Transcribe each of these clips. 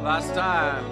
last time.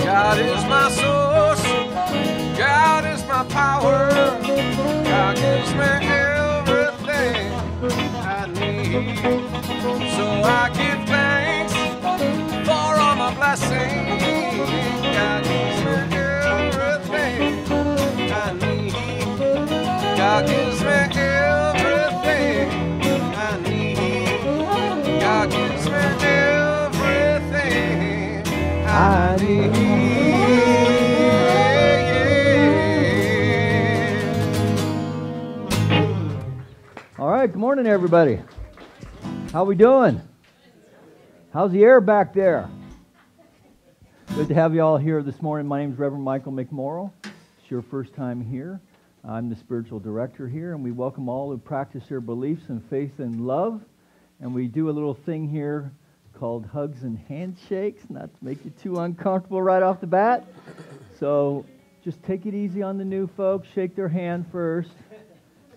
God is my source, God is my power, God gives me everything I need. So I give thanks for all my blessings. God gives me everything I need. God gives me everything I need. God gives me everything I need. All right, good morning, everybody. How we doing? How's the air back there? Good to have you all here this morning. My name is Reverend Michael McMorrow. It's your first time here. I'm the spiritual director here, and we welcome all who practice their beliefs in faith and love. And we do a little thing here called hugs and handshakes, not to make you too uncomfortable right off the bat. So just take it easy on the new folks. Shake their hand first.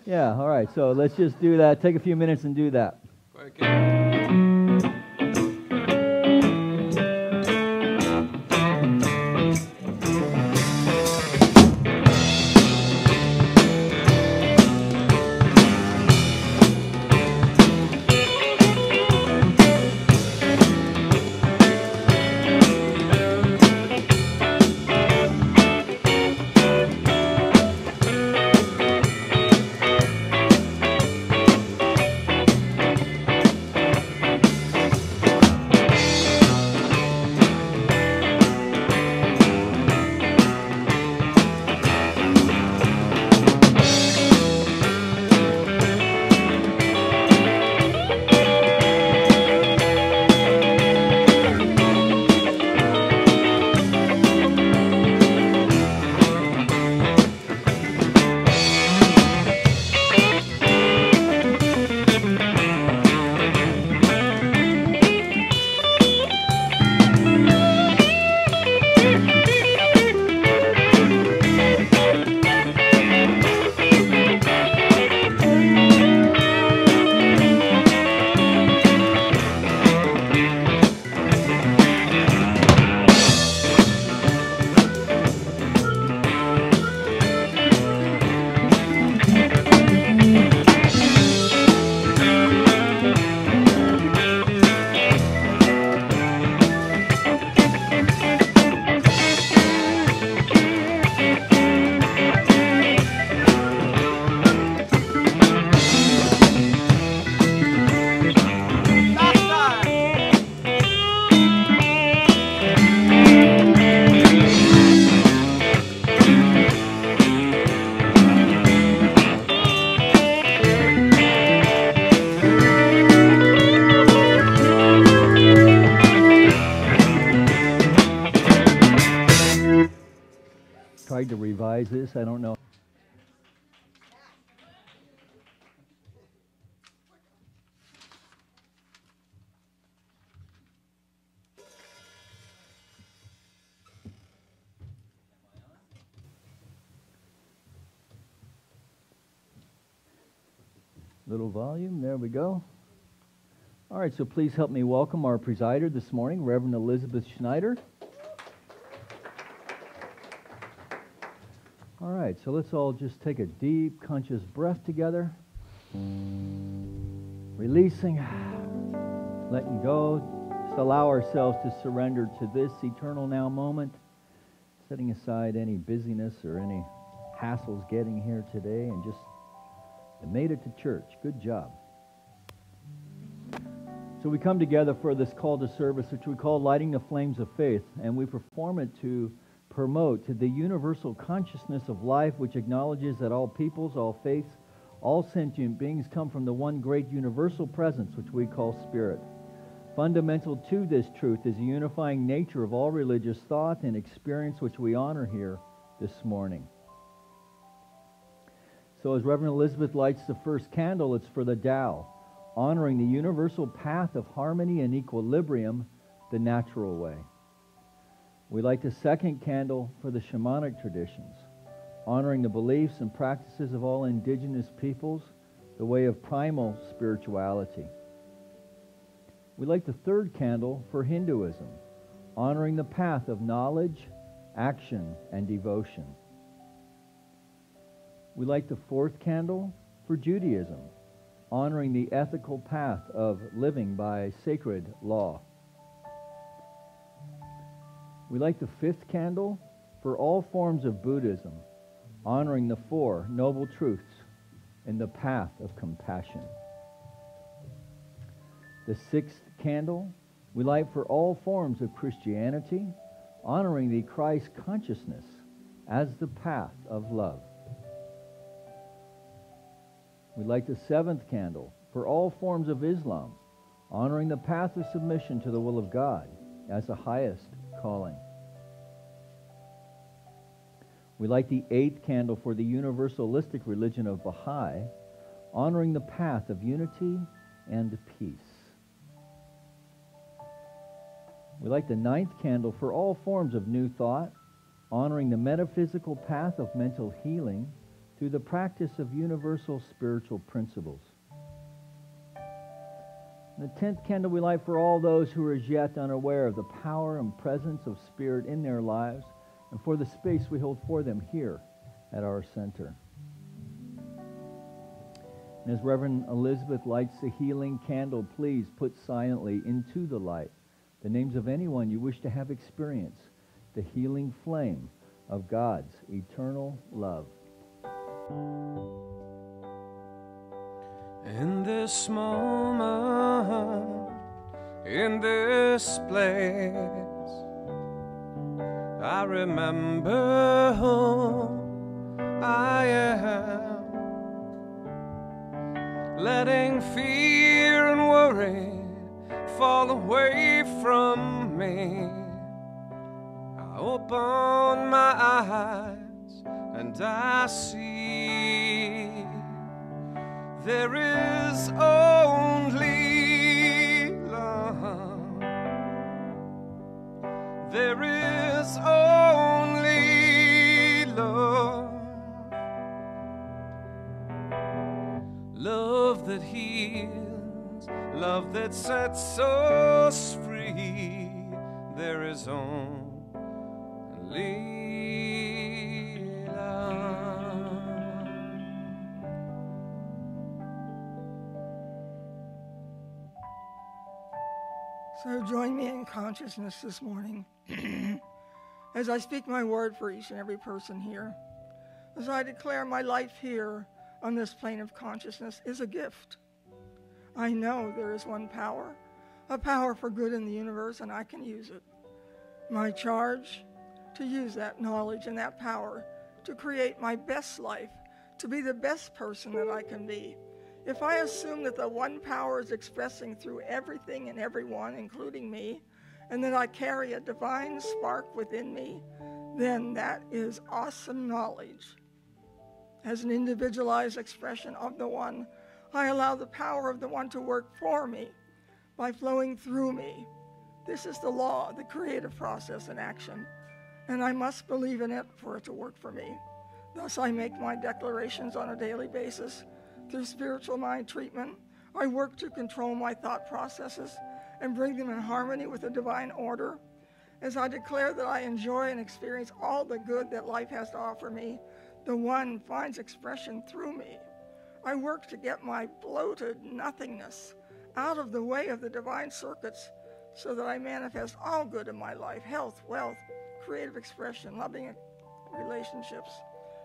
Yeah, all right. So let's just do that. Take a few minutes and do that. revise this. I don't know. Little volume, there we go. All right, so please help me welcome our presider this morning, Reverend Elizabeth Schneider. All right, so let's all just take a deep, conscious breath together. Releasing, letting go. Just allow ourselves to surrender to this eternal now moment, setting aside any busyness or any hassles getting here today, and just made it to church. Good job. So we come together for this call to service, which we call Lighting the Flames of Faith, and we perform it to promote the universal consciousness of life, which acknowledges that all peoples, all faiths, all sentient beings come from the one great universal presence, which we call Spirit. Fundamental to this truth is the unifying nature of all religious thought and experience, which we honor here this morning. So as Reverend Elizabeth lights the first candle, it's for the Tao, honoring the universal path of harmony and equilibrium, the natural way. We light the second candle for the shamanic traditions, honoring the beliefs and practices of all indigenous peoples, the way of primal spirituality. We light the third candle for Hinduism, honoring the path of knowledge, action, and devotion. We light the fourth candle for Judaism, honoring the ethical path of living by sacred law. We light the fifth candle for all forms of Buddhism, honoring the four noble truths in the path of compassion. The sixth candle we light for all forms of Christianity, honoring the Christ consciousness as the path of love. We light the seventh candle for all forms of Islam, honoring the path of submission to the will of God as the highest calling. We light the eighth candle for the universalistic religion of Baha'i, honoring the path of unity and peace. We light the ninth candle for all forms of New Thought, honoring the metaphysical path of mental healing through the practice of universal spiritual principles. And the 10th candle we light for all those who are as yet unaware of the power and presence of Spirit in their lives, and for the space we hold for them here at our center. And as Reverend Elizabeth lights the healing candle, please put silently into the light the names of anyone you wish to have experience the healing flame of God's eternal love. In this moment, in this place, I remember who I am, letting fear and worry fall away from me. I open my eyes and I see there is only love. There is only love. Love that heals, love that sets us free. There is only love. So join me in consciousness this morning as I speak my word for each and every person here. As I declare my life here on this plane of consciousness is a gift. I know there is one power, a power for good in the universe, and I can use it. My charge, to use that knowledge and that power to create my best life, to be the best person that I can be. If I assume that the one power is expressing through everything and everyone, including me, and that I carry a divine spark within me, then that is awesome knowledge. As an individualized expression of the One, I allow the power of the One to work for me by flowing through me. This is the law, the creative process in action, and I must believe in it for it to work for me. Thus, I make my declarations on a daily basis. Through spiritual mind treatment, I work to control my thought processes and bring them in harmony with the divine order. As I declare that I enjoy and experience all the good that life has to offer me, the One finds expression through me. I work to get my bloated nothingness out of the way of the divine circuits so that I manifest all good in my life: health, wealth, creative expression, loving relationships.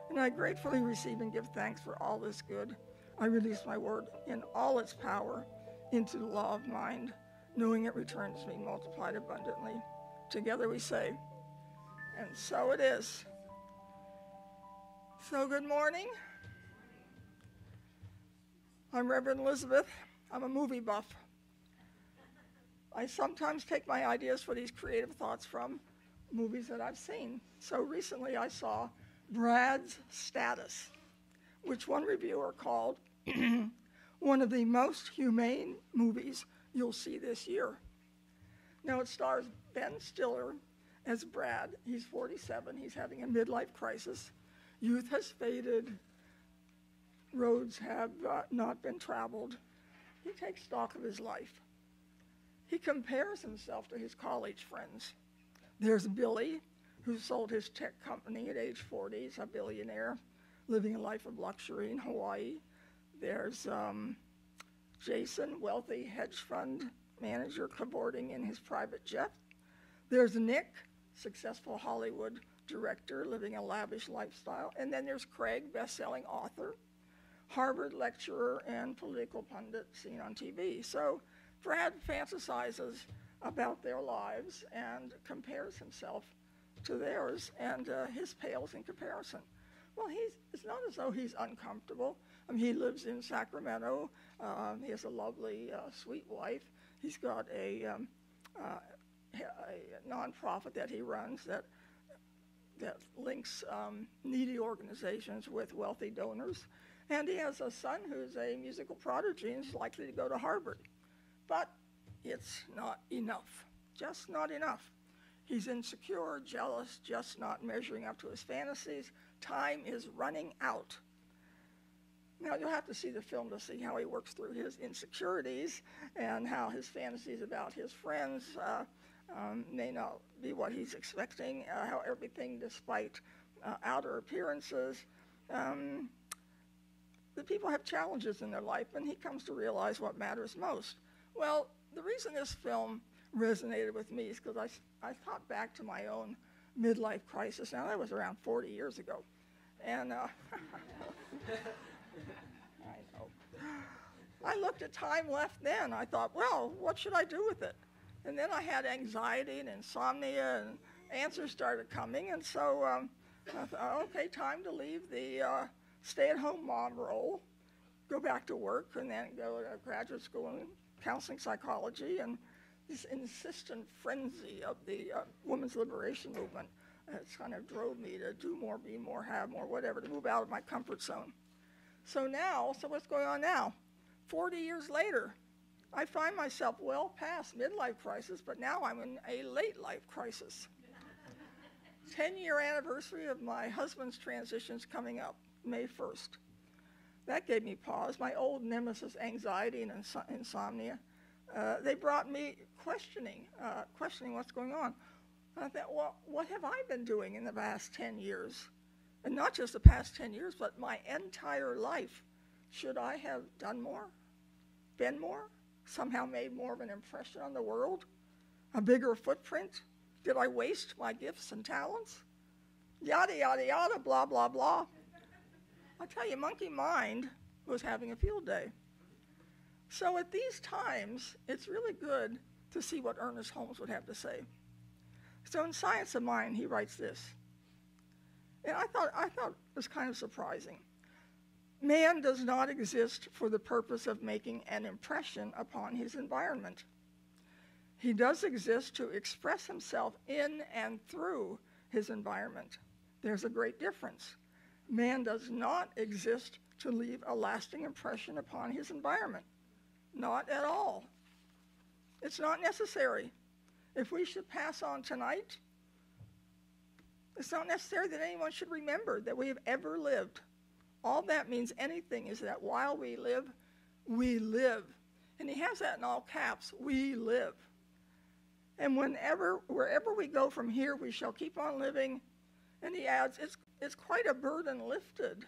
And I gratefully receive and give thanks for all this good. I release my word in all its power into the law of mind, knowing it returns to me multiplied abundantly. Together we say, and so it is. So good morning. I'm Reverend Elizabeth. I'm a movie buff. I sometimes take my ideas for these creative thoughts from movies that I've seen. So recently I saw Brad's Status, which one reviewer called one of the most humane movies you'll see this year. Now it stars Ben Stiller as Brad. He's 47. He's having a midlife crisis. Youth has faded. Roads have not been traveled. He takes stock of his life. He compares himself to his college friends. There's Billy, who sold his tech company at age 40. He's a billionaire, living a life of luxury in Hawaii. There's Jason, wealthy hedge fund manager, cavorting in his private jet. There's Nick, successful Hollywood director, living a lavish lifestyle. And then there's Craig, best-selling author, Harvard lecturer, and political pundit seen on TV. So Brad fantasizes about their lives and compares himself to theirs, and his pales in comparison. Well, it's not as though he's uncomfortable. I mean, he lives in Sacramento. He has a lovely, sweet wife. He's got a nonprofit that he runs that links needy organizations with wealthy donors. And he has a son who's a musical prodigy and is likely to go to Harvard. But it's not enough, just not enough. He's insecure, jealous, just not measuring up to his fantasies. Time is running out. Now, you'll have to see the film to see how he works through his insecurities and how his fantasies about his friends may not be what he's expecting, how everything, despite outer appearances, the people have challenges in their life, and he comes to realize what matters most. Well, the reason this film resonated with me is because I thought back to my own midlife crisis. Now, that was around 40 years ago. And I know. I looked at time left then. I thought, well, what should I do with it? And then I had anxiety and insomnia, and answers started coming. And so I thought, okay, time to leave the stay-at-home mom role, go back to work, and then go to graduate school in counseling psychology. And this insistent frenzy of the women's liberation movement it's kind of drove me to do more, be more, have more, whatever, to move out of my comfort zone. So what's going on now? 40 years later, I find myself well past midlife crisis, but now I'm in a late life crisis. 10-year anniversary of my husband's transition's coming up, May 1st. That gave me pause. My old nemesis, anxiety and insomnia, they brought me questioning what's going on. I thought, well, what have I been doing in the past 10 years? And not just the past 10 years, but my entire life. Should I have done more, been more, somehow made more of an impression on the world, a bigger footprint? Did I waste my gifts and talents? Yada, yada, yada, blah, blah, blah. I tell you, monkey mind was having a field day. So at these times, it's really good to see what Ernest Holmes would have to say. So in Science of Mind, he writes this. And I thought it was kind of surprising. Man does not exist for the purpose of making an impression upon his environment. He does exist to express himself in and through his environment. There's a great difference. Man does not exist to leave a lasting impression upon his environment. Not at all. It's not necessary. If we should pass on tonight, it's not necessary that anyone should remember that we have ever lived. All that means anything is that while we live, we live. And he has that in all caps, we live. And wherever we go from here, we shall keep on living. And he adds, it's quite a burden lifted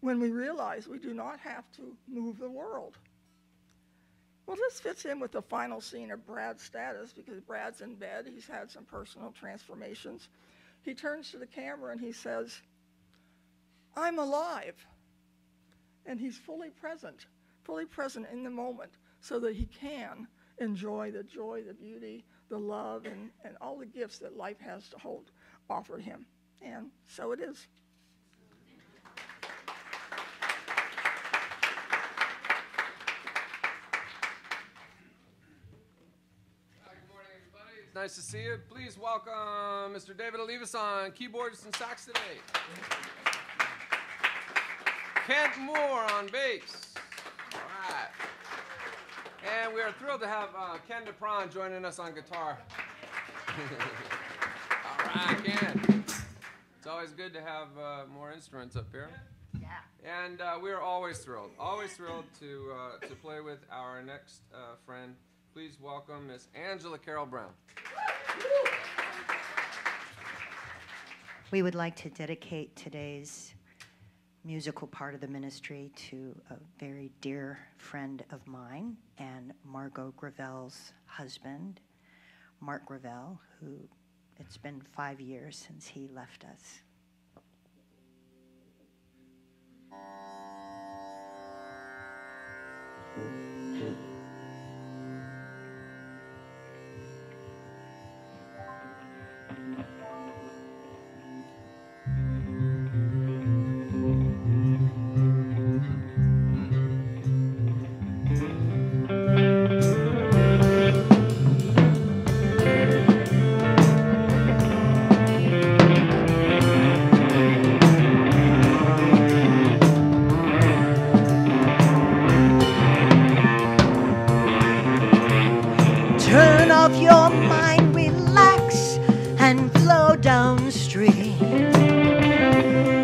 when we realize we do not have to move the world. Well, this fits in with the final scene of Brad's status, because Brad's in bed. He's had some personal transformations. He turns to the camera and he says, I'm alive. And he's fully present in the moment so that he can enjoy the joy, the beauty, the love, and all the gifts that life has to offer him. And so it is. Nice to see you. Please welcome Mr. David Olivas on keyboards and sax today. Kent Moore on bass. All right. And we are thrilled to have Ken DePron joining us on guitar. All right, Ken. It's always good to have more instruments up here. Yeah. And we are always thrilled to play with our next friend. Please welcome Miss Angela Carroll Brown. We would like to dedicate today's musical part of the ministry to a very dear friend of mine and Margot Gravel's husband, Mark Gravel, who it's been 5 years since he left us. Turn off your mind, relax, and flow downstream.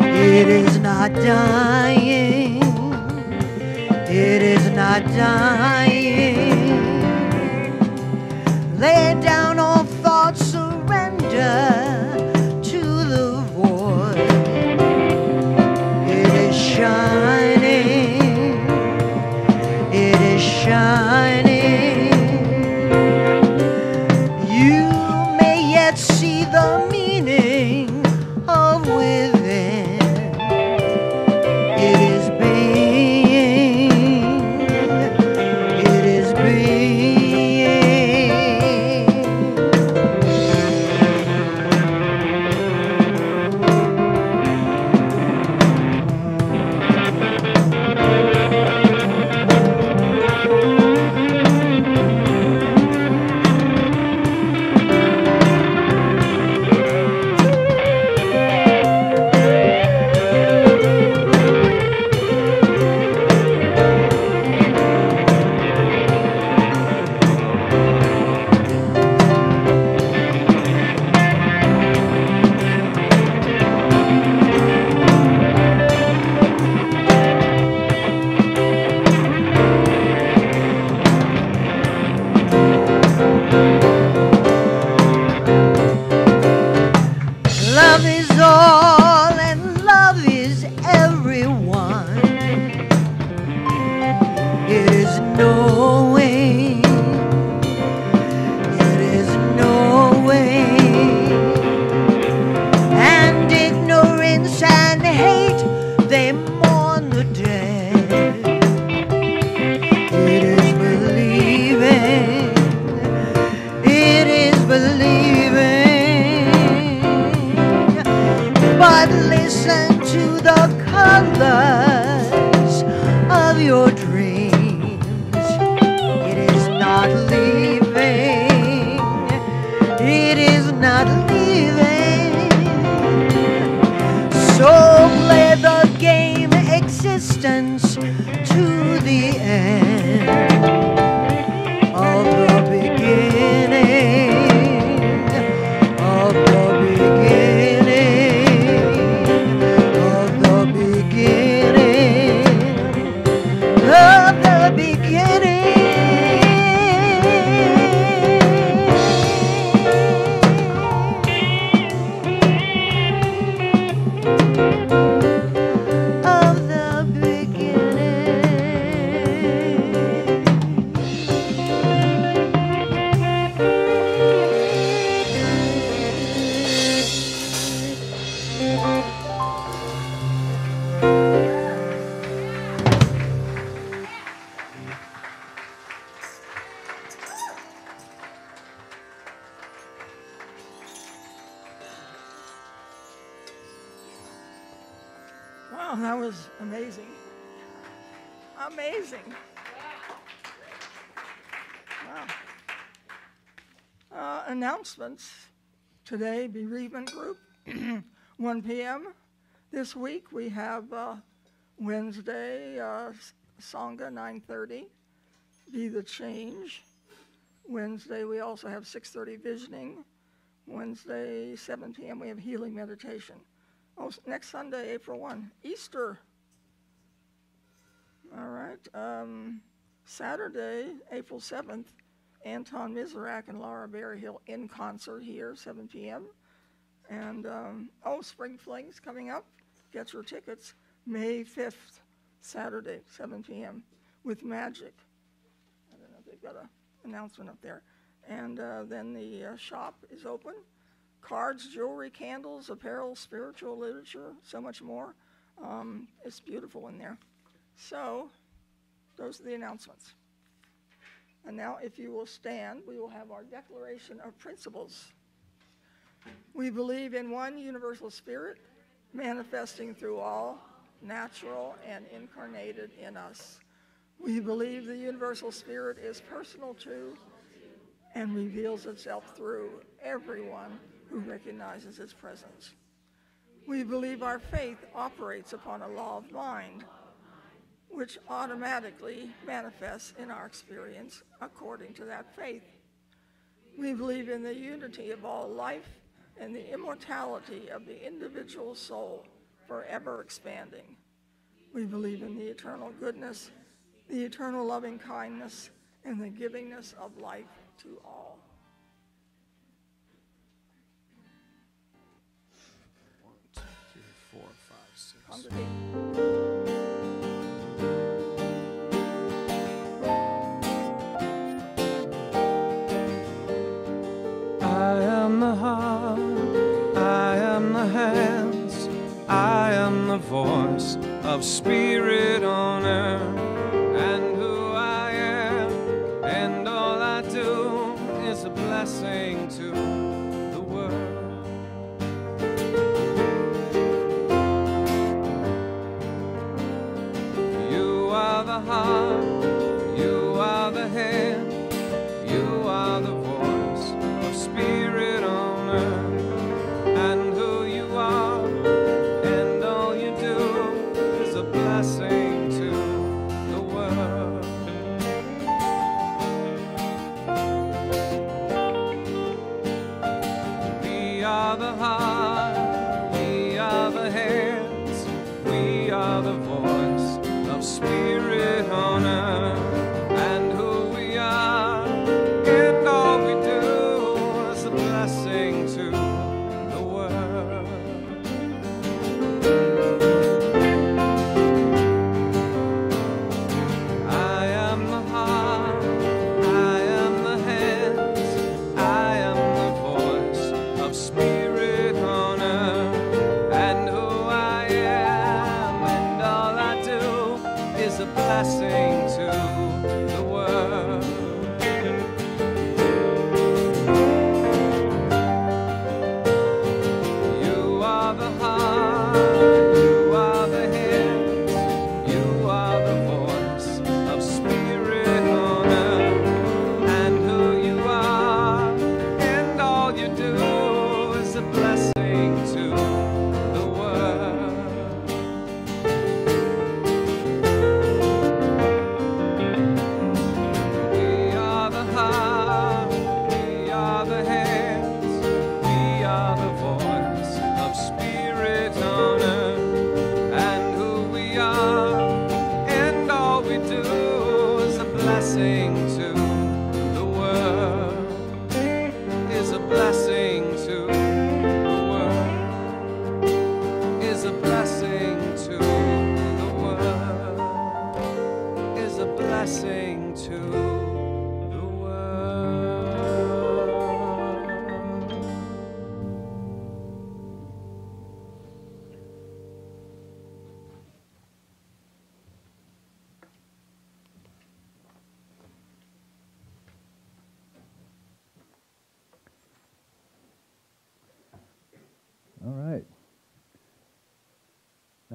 It is not dying. It is not dying. Lay down all thoughts, surrender to the void. It is shining. It is shining. You may yet see the meaning of within. It is being. It Oh, that was amazing. Amazing. Wow. Announcements. Today, bereavement group, 1 p.m. This week, we have Wednesday, Sangha, 9:30, Be the Change. Wednesday, we also have 6:30 visioning. Wednesday, 7 p.m., we have healing meditation. Oh, next Sunday, April 1, Easter. All right. Saturday, April 7th, Anton Miserak and Laura Berryhill in concert here, 7 p.m. And, Spring Fling's coming up. Get your tickets. May 5th, Saturday, 7 p.m. with Magic. I don't know if they've got an announcement up there. And then the shop is open. Cards, jewelry, candles, apparel, spiritual literature, so much more. It's beautiful in there. So, those are the announcements. And now, if you will stand, we will have our Declaration of Principles. We believe in one universal spirit, manifesting through all, natural and incarnated in us. We believe the universal spirit is personal to and reveals itself through everyone who recognizes its presence. We believe our faith operates upon a law of mind, which automatically manifests in our experience according to that faith. We believe in the unity of all life and the immortality of the individual soul forever expanding. We believe in the eternal goodness, the eternal loving kindness, and the givingness of life to all. 1, 2, 3, 4, 5, 6. Congregate. I am the heart, I am the hands, I am the voice of spirit on earth, and who I am, and all I do is a blessing to the world. You are the heart, you are the hand, you are the voice of spirit on earth, and who you are, and all you do is a blessing to the world. We are the heart, we are the hands, we are the voice of spirit on earth, and who we are, and all we do is a blessing to the world. I am the heart, I am the hands, I am the voice of spirit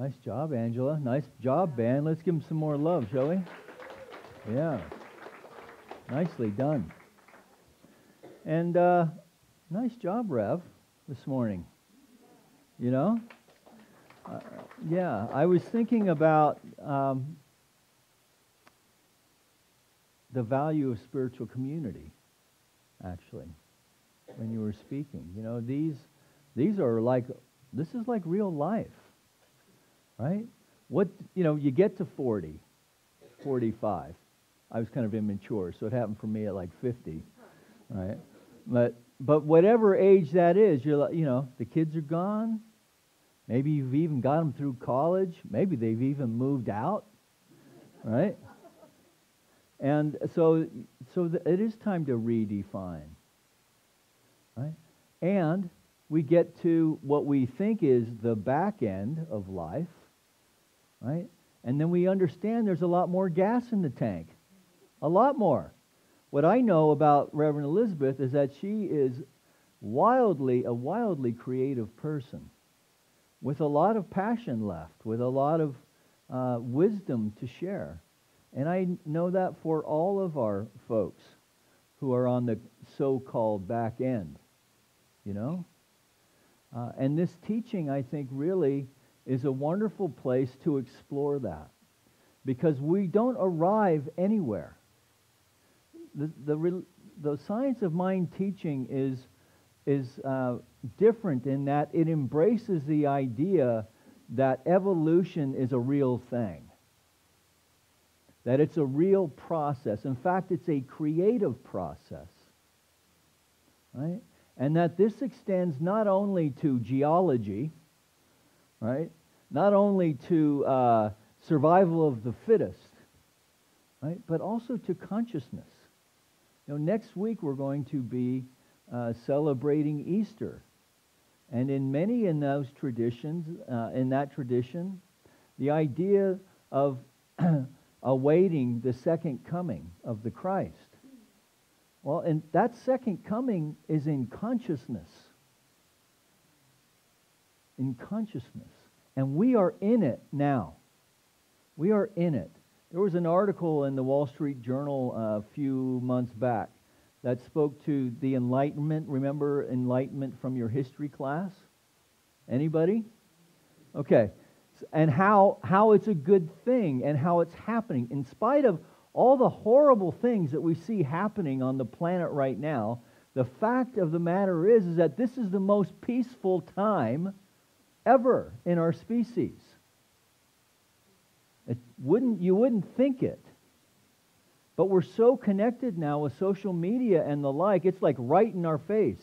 Nice job, Angela. Nice job, band. Let's give them some more love, shall we? Yeah. Nicely done. And nice job, Rev, this morning. You know? Yeah, I was thinking about the value of spiritual community, actually, when you were speaking. You know, these are like, this is like real life, right? What, you know, you get to 40, 45. I was kind of immature, so it happened for me at like 50, right? But whatever age that is, you're like, you know, the kids are gone. Maybe you've even got them through college. Maybe they've even moved out, right? And so it is time to redefine, right? And we get to what we think is the back end of life, right? And then we understand there's a lot more gas in the tank, a lot more. What I know about Reverend Elizabeth is that she is a wildly creative person with a lot of passion left, with a lot of wisdom to share. And I know that for all of our folks who are on the so-called back end, you know? And this teaching, I think, really is a wonderful place to explore that, because we don't arrive anywhere. The science of mind teaching is different in that it embraces the idea that evolution is a real thing, that it's a real process. In fact, it's a creative process, right? And that this extends not only to geology, right? Not only to survival of the fittest, right? But also to consciousness. You know, next week we're going to be celebrating Easter, and in those traditions, in that tradition, the idea of awaiting the second coming of the Christ. Well, and that second coming is in consciousness. In consciousness. And we are in it now. We are in it. There was an article in the Wall Street Journal a few months back that spoke to the Enlightenment. Remember Enlightenment from your history class? Anybody? Okay. And how it's a good thing and how it's happening. In spite of all the horrible things that we see happening on the planet right now, the fact of the matter is that this is the most peaceful time ever in our species. You wouldn't think it. But we're so connected now with social media and the like, it's like right in our face,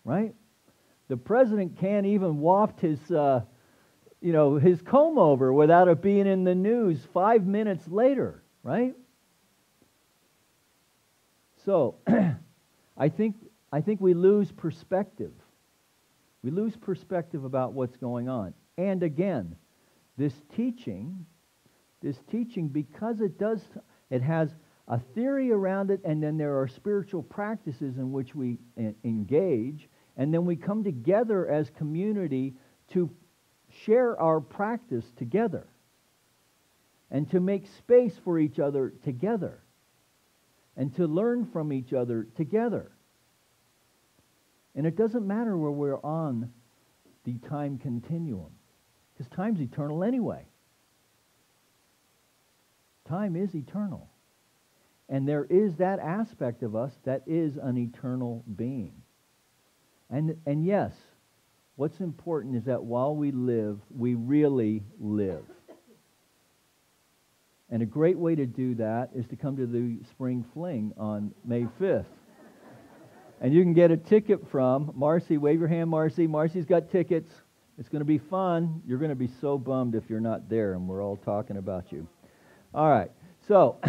right? The president can't even waft his comb over without it being in the news 5 minutes later, right? So, I think we lose perspective. We lose perspective about what's going on. And again, this teaching, because it has a theory around it, and then there are spiritual practices in which we engage, and then we come together as community to share our practice together and to make space for each other together and to learn from each other together. And it doesn't matter where we're on the time continuum, because time's eternal anyway. Time is eternal. And there is that aspect of us that is an eternal being. And yes, what's important is that while we live, we really live. And a great way to do that is to come to the Spring Fling on May 5th. And you can get a ticket from Marcy. Wave your hand, Marcy. Marcy's got tickets. It's going to be fun. You're going to be so bummed if you're not there, and we're all talking about you. All right. So,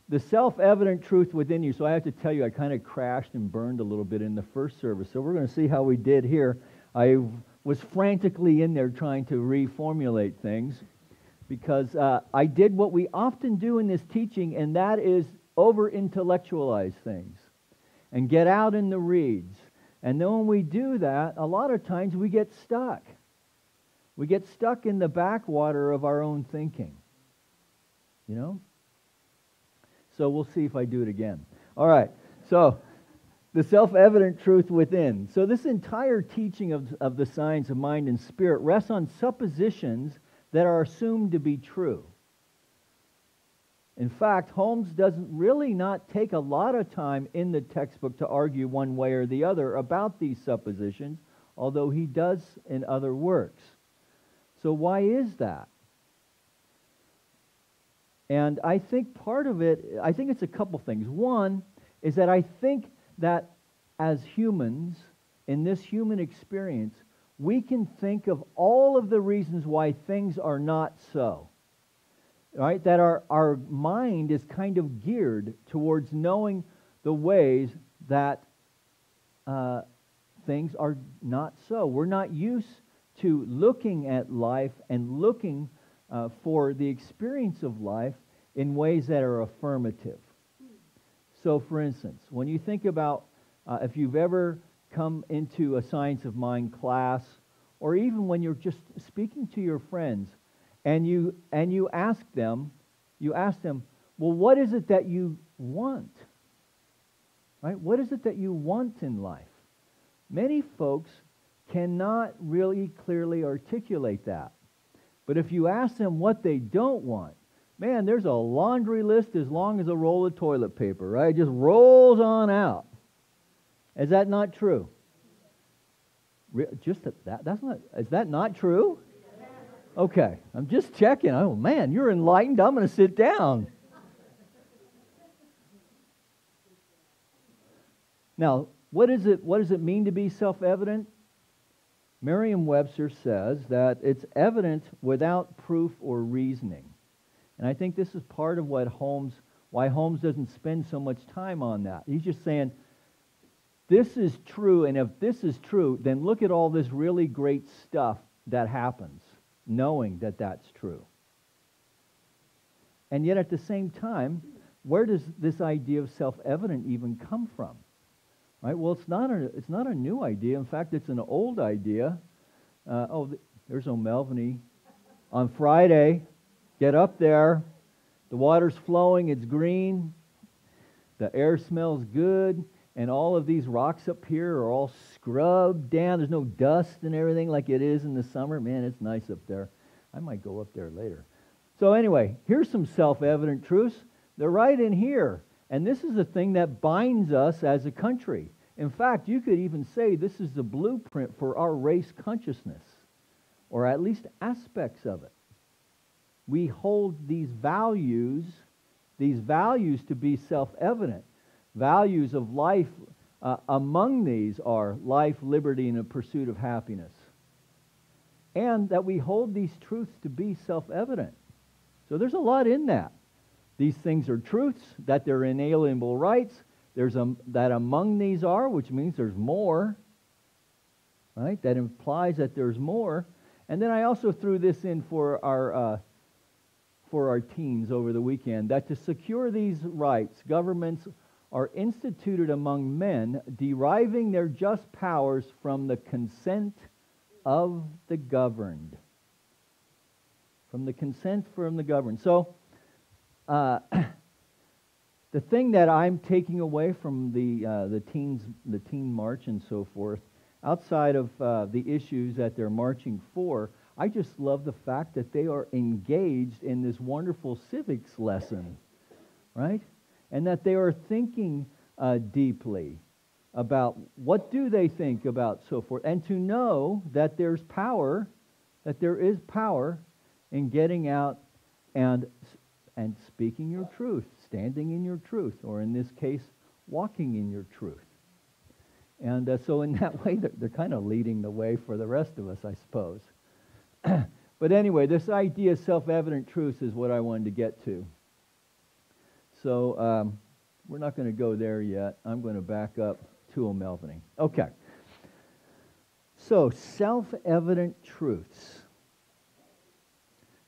the self-evident truth within you. So I have to tell you, I kind of crashed and burned a little bit in the first service. So we're going to see how we did here. I was frantically in there trying to reformulate things because I did what we often do in this teaching, and that is over-intellectualize things and get out in the reeds. And then when we do that, a lot of times we get stuck. We get stuck in the backwater of our own thinking. You know? So we'll see if I do it again. All right. So the self-evident truth within. So this entire teaching of the science of mind and spirit rests on suppositions that are assumed to be true. In fact, Holmes doesn't really not take a lot of time in the textbook to argue one way or the other about these suppositions, although he does in other works. So why is that? And I think part of it, I think it's a couple things. One is that I think that as humans, in this human experience, we can think of all of the reasons why things are not so. Right? That our mind is kind of geared towards knowing the ways that things are not so. We're not used to looking at life and looking for the experience of life in ways that are affirmative. So, for instance, when you think about if you've ever come into a science of mind class, or even when you're just speaking to your friends, and you ask them, well, what is it that you want? Right? What is it that you want in life? Many folks cannot really clearly articulate that. But if you ask them what they don't want, man, there's a laundry list as long as a roll of toilet paper, right? It just rolls on out. Is that not true? Is that not true? Okay, I'm just checking. Oh man, you're enlightened. I'm going to sit down. Now, what does it mean to be self-evident? Merriam-Webster says that it's evident without proof or reasoning. And I think this is part of why Holmes doesn't spend so much time on that. He's just saying, this is true, and if this is true, then look at all this really great stuff that happens, knowing that that's true. And yet at the same time, where does this idea of self-evident even come from? Right? Well, it's not a new idea. In fact, it's an old idea. There's O'Melveny. On Friday, get up there. The water's flowing. It's green. The air smells good. And all of these rocks up here are all scrubbed down. There's no dust and everything like it is in the summer. Man, it's nice up there. I might go up there later. So anyway, here's some self-evident truths. They're right in here. And this is the thing that binds us as a country. In fact, you could even say this is the blueprint for our race consciousness, or at least aspects of it. We hold these values to be self-evident. Values of life, among these are life, liberty, and a pursuit of happiness. And that we hold these truths to be self-evident. So there's a lot in that. These things are truths, that they're inalienable rights. There's that among these are, which means there's more. Right? That implies that there's more. And then I also threw this in for our teens over the weekend, that to secure these rights, governments are instituted among men, deriving their just powers from the consent of the governed. From the consent from the governed. So, the thing that I'm taking away from the teen march and so forth, outside of the issues that they're marching for, I just love the fact that they are engaged in this wonderful civics lesson, right? And that they are thinking deeply about what do they think about so forth, and to know that there's power, that there is power in getting out and speaking your truth, standing in your truth, or in this case, walking in your truth. And so in that way, they're kind of leading the way for the rest of us, I suppose. But anyway, this idea of self-evident truths is what I wanted to get to. So we're not going to go there yet. I'm going to back up to O'Melveny. Okay. So self-evident truths.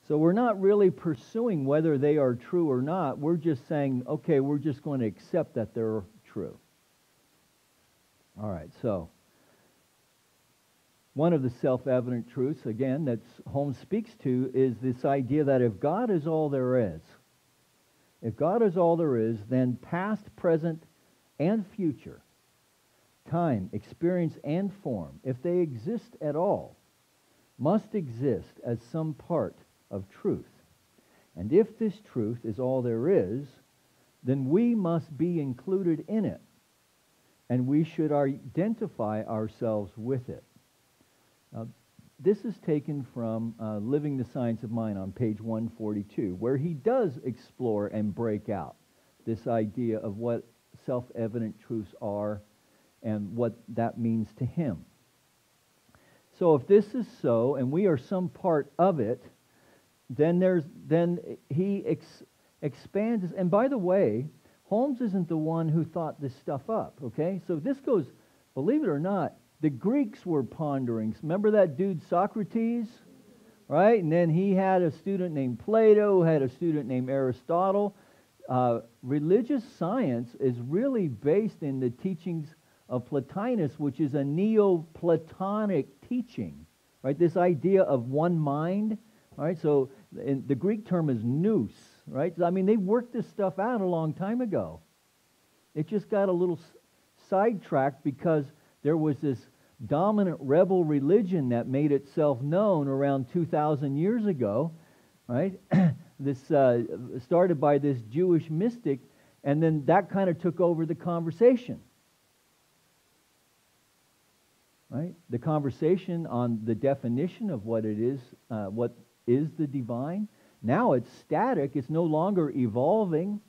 So we're not really pursuing whether they are true or not. We're just saying, okay, we're just going to accept that they're true. All right, so One of the self-evident truths, again, that Holmes speaks to is this idea that if God is all there is, then past, present, and future, time, experience, and form, if they exist at all, must exist as some part of truth. And if this truth is all there is, then we must be included in it, and we should identify ourselves with it. This is taken from Living the Science of Mind on page 142, where he does explore and break out this idea of what self-evident truths are and what that means to him. So if this is so, and we are some part of it, then he expands. And by the way, Holmes isn't the one who thought this stuff up, okay? So this goes, believe it or not, the Greeks were pondering. Remember that dude Socrates? Right? And then he had a student named Plato, who had a student named Aristotle. Religious science is really based in the teachings of Plotinus, which is a Neoplatonic teaching. Right? This idea of one mind. Right? So the Greek term is nous. Right? I mean, they worked this stuff out a long time ago. It just got a little sidetracked because there was this dominant rebel religion that made itself known around 2,000 years ago, right? This started by this Jewish mystic, and then that kind of took over the conversation, right? The conversation on the definition of what it is, what is the divine. Now it's static. It's no longer evolving,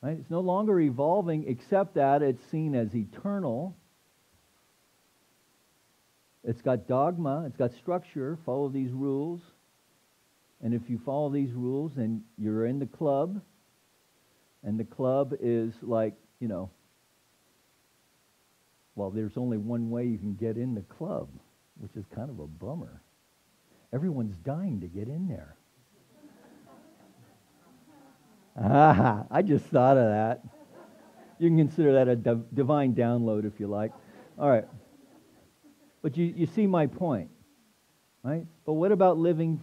right? It's no longer evolving, except that it's seen as eternal. It's got dogma, it's got structure, follow these rules. And if you follow these rules, then you're in the club. And the club is like, well, there's only one way you can get in the club, which is kind of a bummer. Everyone's dying to get in there. I just thought of that. You can consider that a divine download if you like. All right. But you see my point, right? But what about living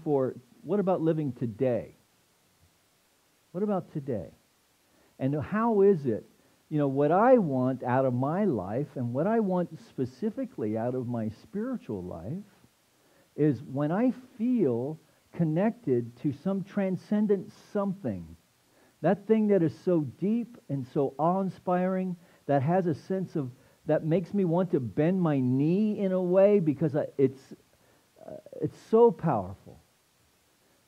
today? What about today? And how is it, what I want out of my life and what I want specifically out of my spiritual life is when I feel connected to some transcendent something, that thing that is so deep and so awe-inspiring, that has a sense of, that makes me want to bend my knee in a way because it's so powerful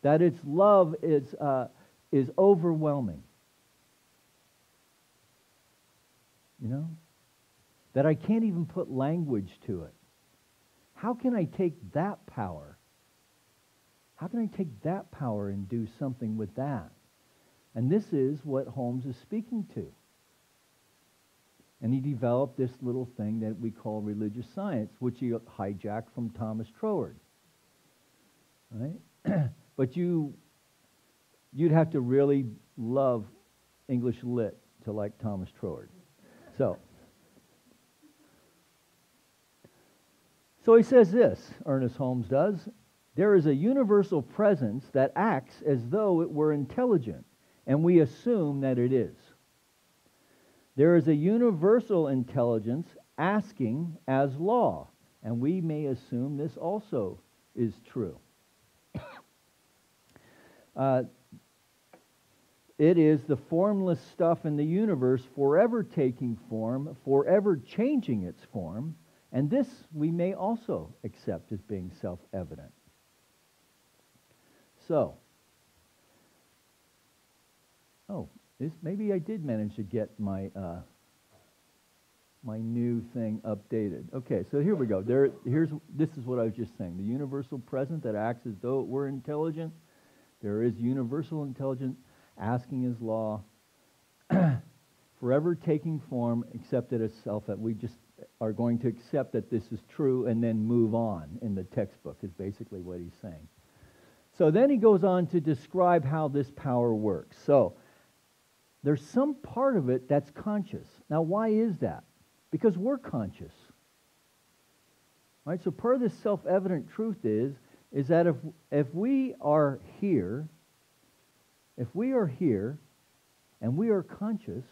that its love is overwhelming. That I can't even put language to it. How can I take that power? How can I take that power and do something with that? And this is what Holmes is speaking to. And he developed this little thing that we call religious science, which he hijacked from Thomas Troward. Right? But you'd have to really love English lit to like Thomas Troward. So he says this, Ernest Holmes does, there is a universal presence that acts as though it were intelligent, and we assume that it is. There is a universal intelligence asking as law, and we may assume this also is true. It is the formless stuff in the universe forever taking form, forever changing its form, and this we may also accept as being self-evident. So, maybe I did manage to get my my new thing updated. Okay, so here we go. This is what I was just saying. The universal present that acts as though it were intelligent. There is universal intelligence asking his law, forever taking form, accepted as self, that we just are going to accept that this is true and then move on in the textbook is basically what he's saying. So then he goes on to describe how this power works. So there's some part of it that's conscious. Now why is that? Because we're conscious. Right? So part of this self-evident truth is that if we are here, and we are conscious,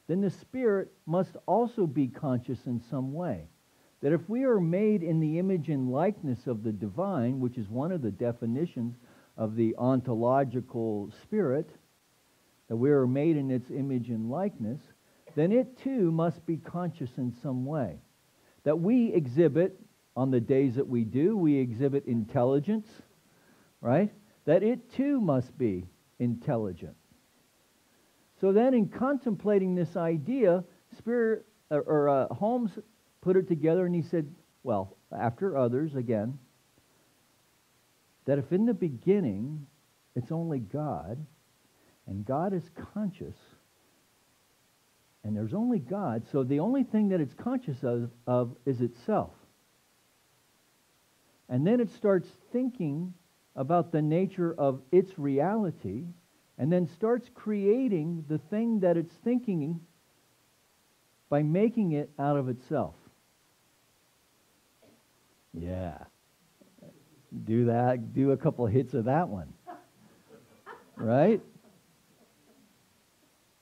then the Spirit must also be conscious in some way. That if we are made in the image and likeness of the divine, which is one of the definitions of the ontological spirit, that we are made in its image and likeness, then it too must be conscious in some way. That we exhibit, on the days that we exhibit intelligence, right? That it too must be intelligent. So then in contemplating this idea, Holmes put it together and he said, well, after others again, that if in the beginning it's only God, and God is conscious, and there's only God, so the only thing that it's conscious of is itself. And then it starts thinking about the nature of its reality, and then starts creating the thing that it's thinking by making it out of itself. Yeah. Do that. Do a couple hits of that one. Right?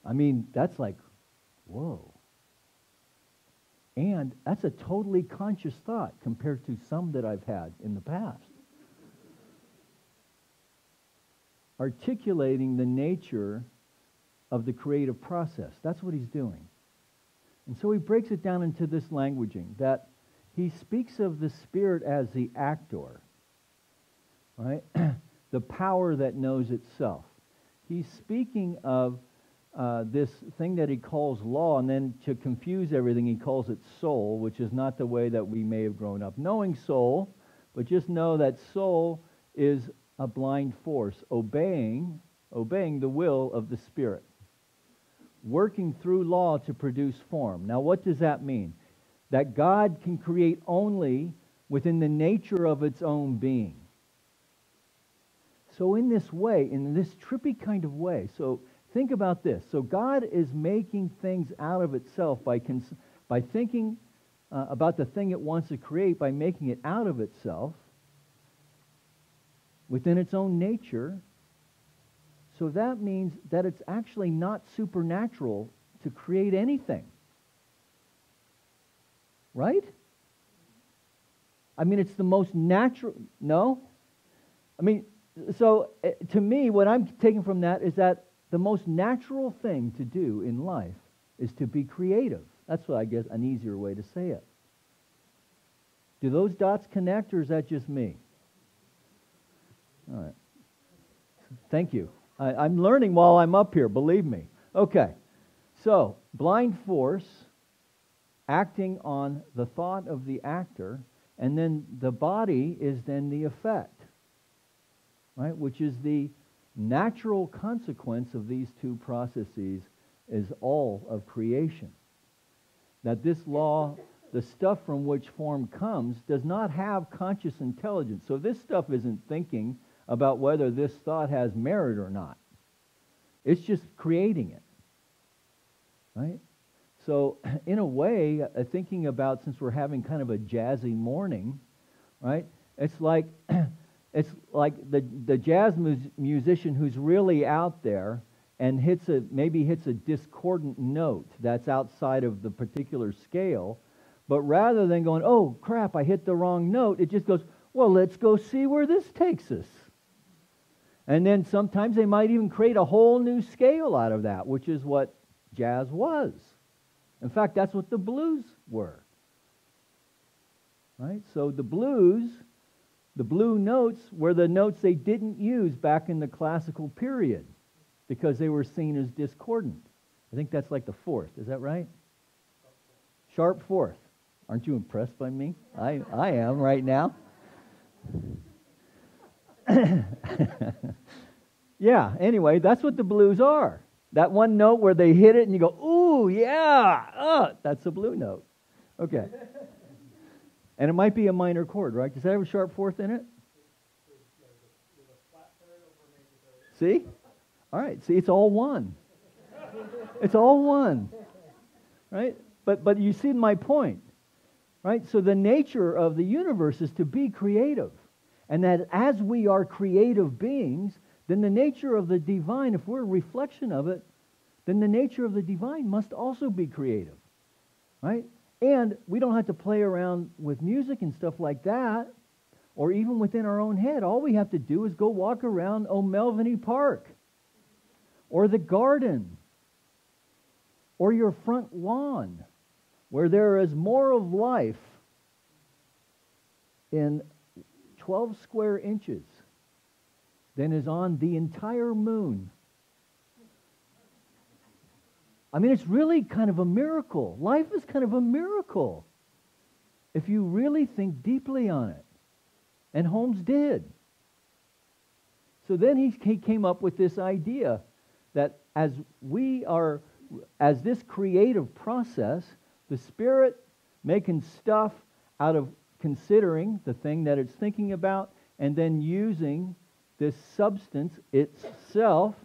I mean, that's like, whoa. And that's a totally conscious thought compared to some that I've had in the past. Articulating the nature of the creative process. That's what he's doing. And so he breaks it down into this languaging, that he speaks of the Spirit as the actor, right? The power that knows itself. He's speaking of this thing that he calls law, and then to confuse everything, he calls it soul, which is not the way that we may have grown up knowing soul, but just know that soul is a blind force, obeying the will of the Spirit, working through law to produce form. Now, what does that mean? That God can create only within the nature of its own being. So in this way, in this trippy kind of way, so think about this. So God is making things out of itself by thinking about the thing it wants to create, by making it out of itself, within its own nature. So that means that it's actually not supernatural to create anything. Right? I mean, it's the most natural. No? I mean, so to me, what I'm taking from that is that the most natural thing to do in life is to be creative. That's what I guess an easier way to say it. Do those dots connect, or is that just me? All right. Thank you. I'm learning while I'm up here, believe me. Okay. So, blind force acting on the thought of the actor, and then the body is then the effect, right? Which is the natural consequence of these two processes, is all of creation. That this law, the stuff from which form comes, does not have conscious intelligence. So this stuff isn't thinking about whether this thought has merit or not. It's just creating it, right? So in a way, thinking about, since we're having kind of a jazzy morning, right? It's like the jazz musician who's really out there and maybe hits a discordant note that's outside of the particular scale, but rather than going, oh crap, I hit the wrong note, it just goes, well, let's go see where this takes us. And then sometimes they might even create a whole new scale out of that, which is what jazz was. In fact, that's what the blues were. Right? So the blues, the blue notes were the notes they didn't use back in the classical period because they were seen as discordant. I think that's like the fourth. Is that right? Sharp fourth. Aren't you impressed by me? I am right now. Yeah, anyway, that's what the blues are. That one note where they hit it and you go, ooh, yeah, that's a blue note. Okay. And it might be a minor chord, right? Does that have a sharp fourth in it? See? All right, see, it's all one. It's all one. Right? But you see my point. Right? So the nature of the universe is to be creative. And that as we are creative beings, then the nature of the divine, if we're a reflection of it, then the nature of the divine must also be creative. Right? And we don't have to play around with music and stuff like that, or even within our own head. All we have to do is go walk around O'Melveny Park, or the garden, or your front lawn, where there is more of life in 12 square inches than is on the entire moon. I mean, it's really kind of a miracle. Life is kind of a miracle if you really think deeply on it. And Holmes did. So then he came up with this idea that as this creative process, the Spirit making stuff out of considering the thing that it's thinking about, and then using this substance itself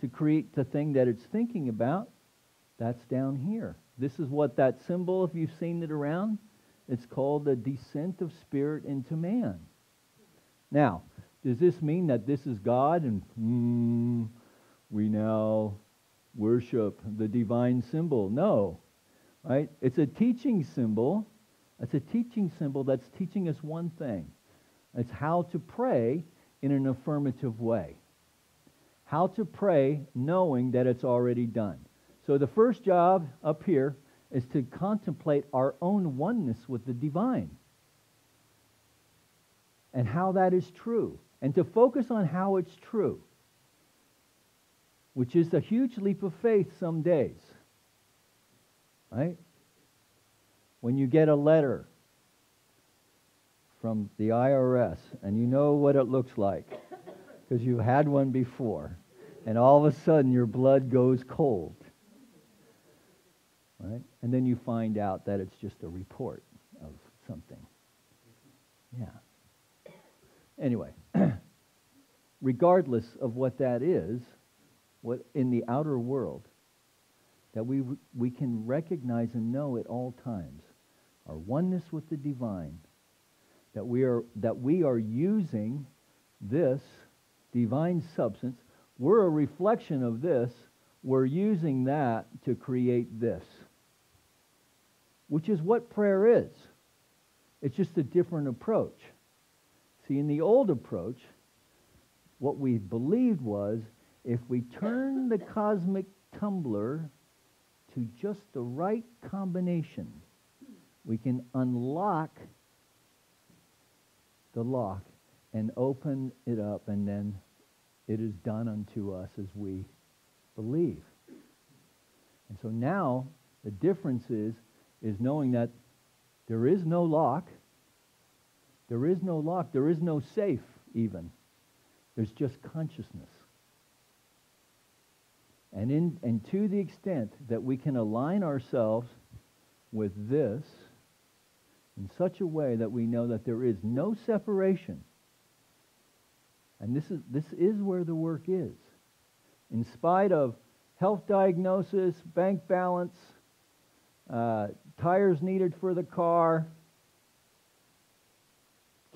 to create the thing that it's thinking about, that's down here. This is what that symbol, if you've seen it around, it's called the descent of spirit into man. Now, does this mean that this is God and we now worship the divine symbol? No. Right? It's a teaching symbol. It's a teaching symbol that's teaching us one thing. It's how to pray in an affirmative way. How to pray knowing that it's already done. So the first job up here is to contemplate our own oneness with the divine and how that is true, and to focus on how it's true, which is a huge leap of faith some days. Right? When you get a letter from the IRS and you know what it looks like because you've had one before, and all of a sudden your blood goes cold. Right? And then you find out that it's just a report of something. Yeah. Anyway, regardless of what that is, what in the outer world, that we can recognize and know at all times our oneness with the divine, that we are using this divine substance. We're a reflection of this. We're using that to create this, which is what prayer is. It's just a different approach. See, in the old approach, what we believed was if we turn the cosmic tumbler to just the right combination, we can unlock the lock and open it up, and then it is done unto us as we believe. And so now the difference is knowing that there is no lock, there is no lock, there is no safe even. There's just consciousness. And to the extent that we can align ourselves with this in such a way that we know that there is no separation, and this is where the work is. In spite of health diagnosis, bank balance, tires needed for the car,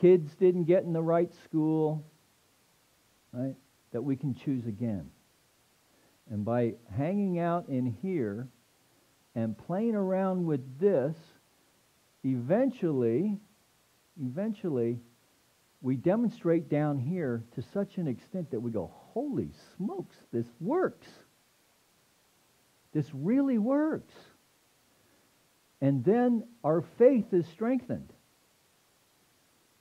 kids didn't get in the right school, right? That we can choose again. And by hanging out in here and playing around with this, eventually, we demonstrate down here to such an extent that we go, holy smokes, this works. This really works. And then our faith is strengthened.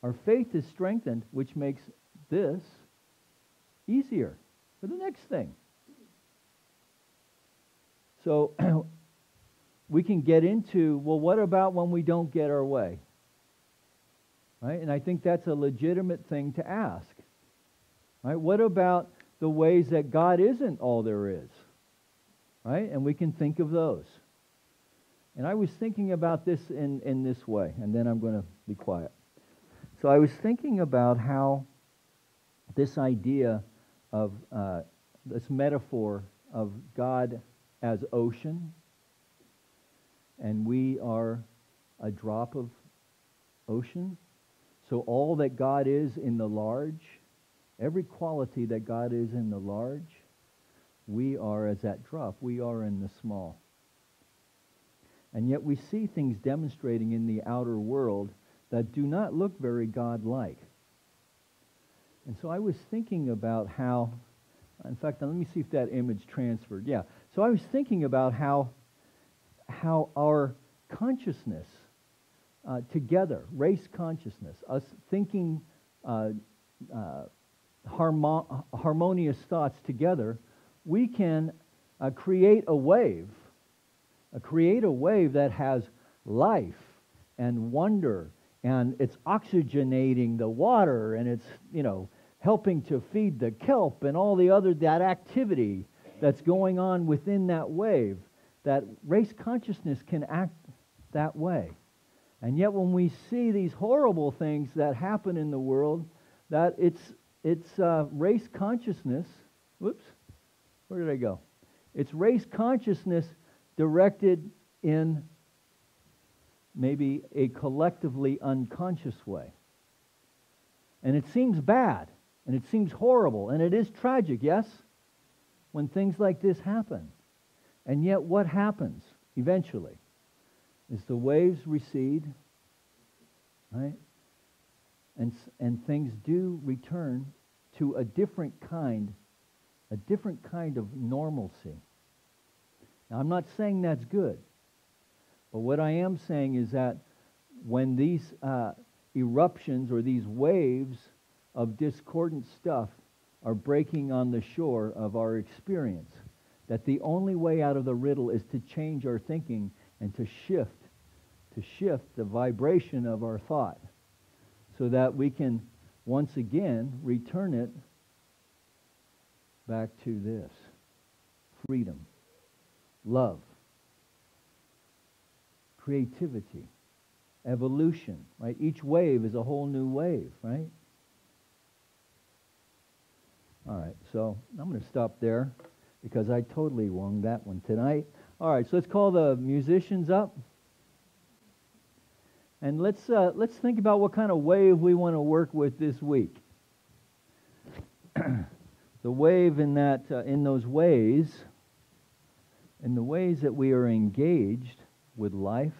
Our faith is strengthened, which makes this easier for the next thing. So we can get into, well, what about when we don't get our way? Right? And I think that's a legitimate thing to ask. Right? What about the ways that God isn't all there is? Right? And we can think of those. And I was thinking about this in this way, and then I'm going to be quiet. So I was thinking about how this idea of this metaphor of God as ocean, and we are a drop of ocean. So all that God is in the large, every quality that God is in the large, we are as that drop. We are in the small. And yet we see things demonstrating in the outer world that do not look very God-like. And so I was thinking about how, in fact, let me see if that image transferred. Yeah. So I was thinking about how our consciousness together, race consciousness, us thinking harmonious thoughts together, we can create a wave that has life and wonder, and it's oxygenating the water, and it's, helping to feed the kelp and all the other, that activity that's going on within that wave. That race consciousness can act that way. And yet when we see these horrible things that happen in the world, that it's race consciousness, whoops, where did I go? It's race consciousness directed in maybe a collectively unconscious way. And it seems bad, and it seems horrible, and it is tragic, yes, when things like this happen. And yet what happens eventually is the waves recede, right? And things do return to a different kind of normalcy. Now, I'm not saying that's good, but what I am saying is that when these eruptions or these waves of discordant stuff are breaking on the shore of our experience, that the only way out of the riddle is to change our thinking and to shift the vibration of our thought so that we can once again return it back to this: freedom, love, creativity, evolution, right? Each wave is a whole new wave, right? All right, so I'm going to stop there because I totally won that one tonight. All right, so let's call the musicians up. And let's think about what kind of wave we want to work with this week. The wave in the ways that we are engaged with life,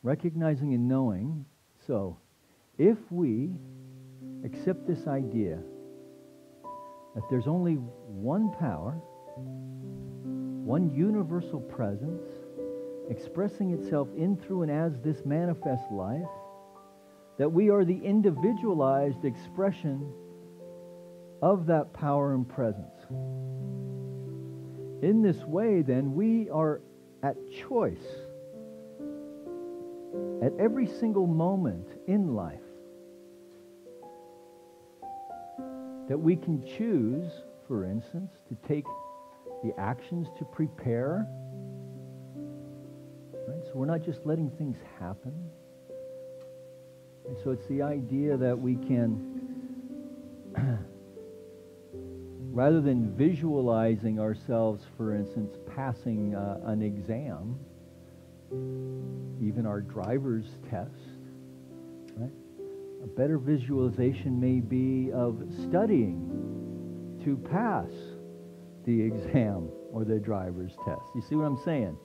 recognizing and knowing. So, if we accept this idea that there's only one power, one universal presence, expressing itself in, through, and as this manifest life, that we are the individualized expression of that power and presence. In this way, then, we are at choice at every single moment in life, that we can choose, for instance, to take the actions to prepare. Right? So we're not just letting things happen. And so it's the idea that we can, rather than visualizing ourselves, for instance, passing an exam, even our driver's test, right? A better visualization may be of studying to pass the exam or the driver's test. You see what I'm saying?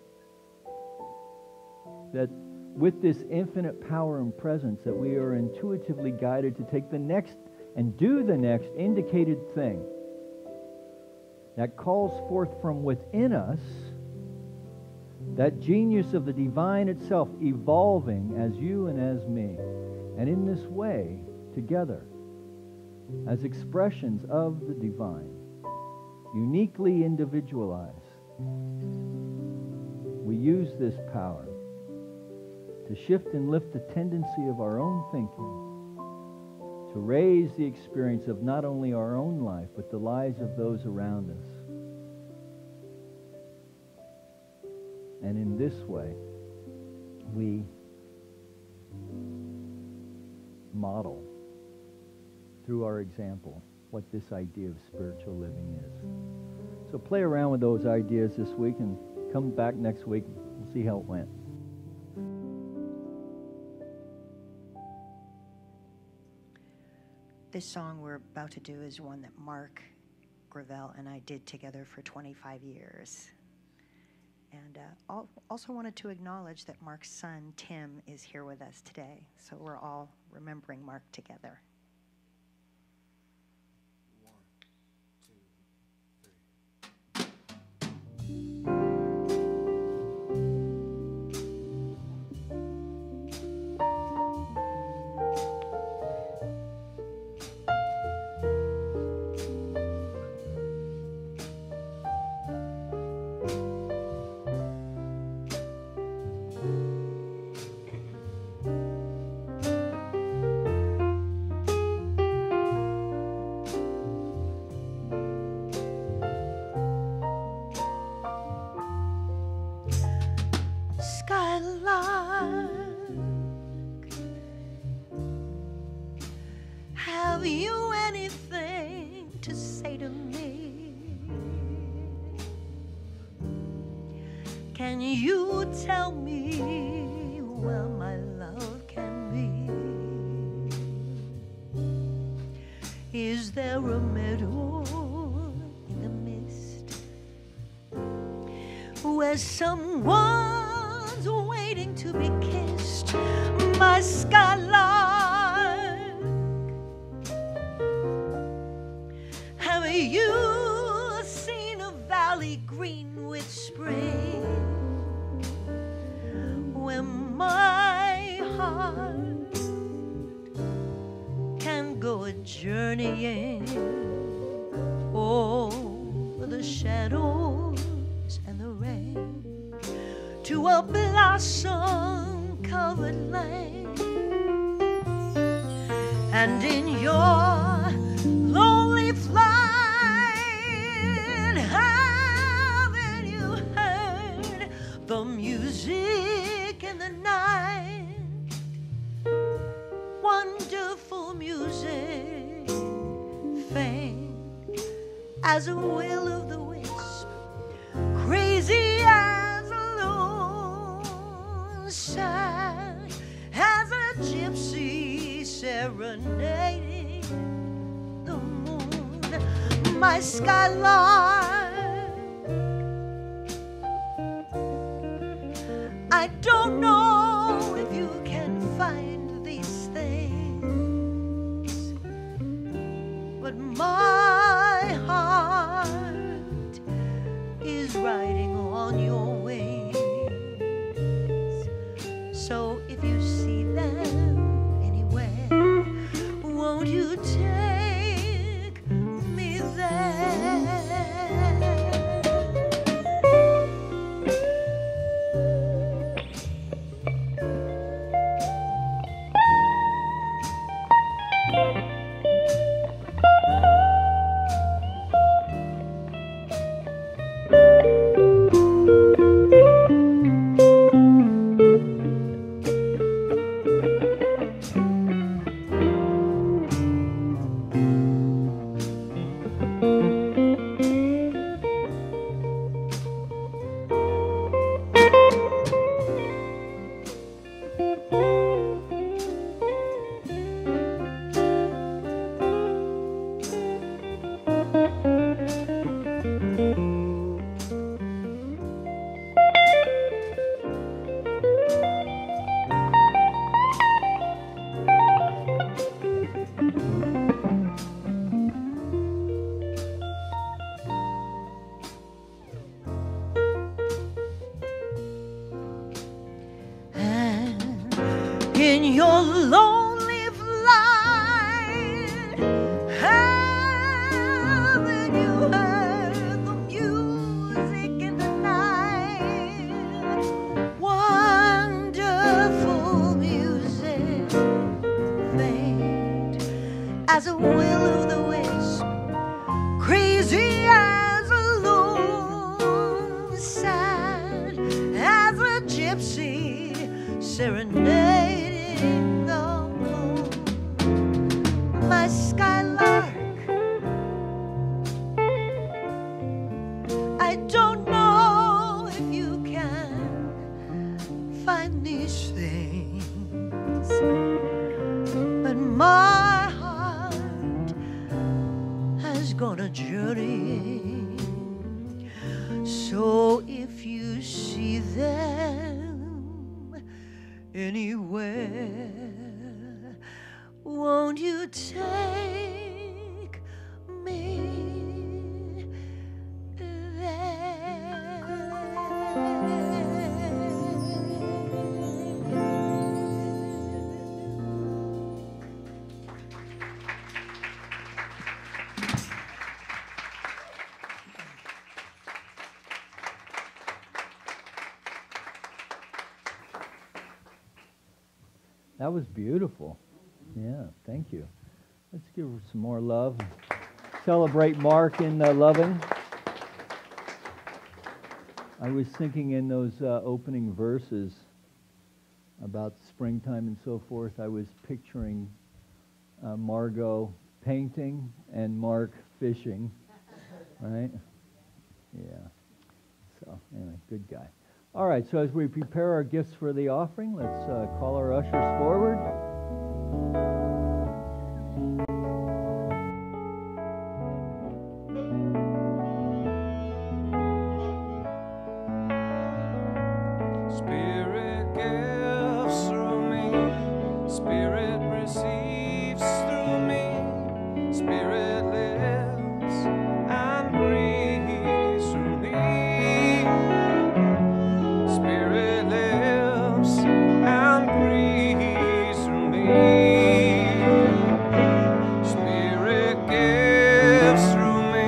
That with this infinite power and presence, that we are intuitively guided to take the next and do the next indicated thing that calls forth from within us that genius of the divine itself evolving as you and as me. And in this way, together, as expressions of the divine, uniquely individualized, we use this power to shift and lift the tendency of our own thinking, to raise the experience of not only our own life, but the lives of those around us. And in this way, we model through our example what this idea of spiritual living is. So play around with those ideas this week and come back next week. We'll see how it went. This song we're about to do is one that Mark Gravel and I did together for 25 years. And also wanted to acknowledge that Mark's son, Tim, is here with us today. So we're all remembering Mark together. 1, 2, 3. Have you anything to say to me? Can you tell me where my love can be? Is there a meadow in the mist where someone's waiting to be kissed? My skylark, have you seen a valley green with spring, where my heart can go a journeying over the shadows and the rain to a blossom-covered land? And in your lonely flight, haven't you heard the music in the night? Wonderful music, faint as a will of the wisp, crazy as a loon, sad as a gypsy serenading the moon. My skylark, I don't know if you can find these things, but my heart is riding on your wings. So if you see them anywhere, won't you take me there? In your lonely flight, haven't you heard the music in the night? Wonderful music, faint as a will of the wisp, crazy as a loon, sad as a gypsy serenading the moon. My skylark, I don't know if you if you see them anywhere, won't you take me there? That was beautiful. Yeah, thank you. Let's give her some more love. Celebrate Mark in loving. I was thinking in those opening verses about springtime and so forth, I was picturing Margot painting and Mark fishing, right? Yeah. So, anyway, good guy. All right, so as we prepare our gifts for the offering, let's call our ushers forward. Spirit gives through me, Spirit receives through me, Spirit lives and breathes through me. Spirit lives and breathes through me. Spirit gives through me,